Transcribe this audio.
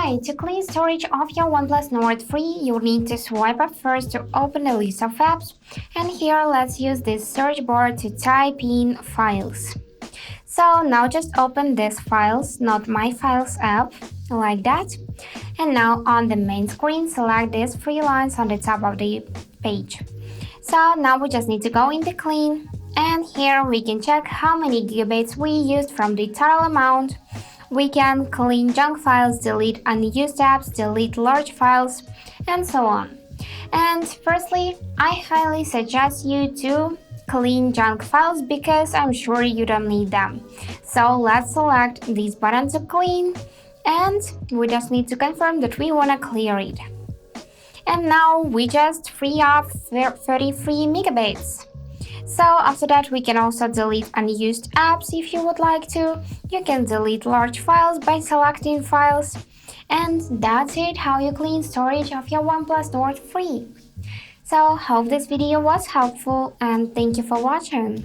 Hi, to clean storage of your OnePlus Nord free, you need to swipe up first to open a list of apps. And here let's use this search bar to type in files. So now just open this files, not my files app, like that. And now on the main screen, select these three lines on the top of the page. So now we just need to go in the clean. And here we can check how many gigabytes we used from the total amount. We can clean junk files, delete unused apps, delete large files, and so on. And firstly, I highly suggest you to clean junk files because I'm sure you don't need them. So let's select this button to clean, and we just need to confirm that we want to clear it. And now we just free up 33 megabytes. So after that, we can also delete unused apps if you would like to. You can delete large files by selecting files. And that's it, how you clean storage of your OnePlus Nord free. So hope this video was helpful and thank you for watching.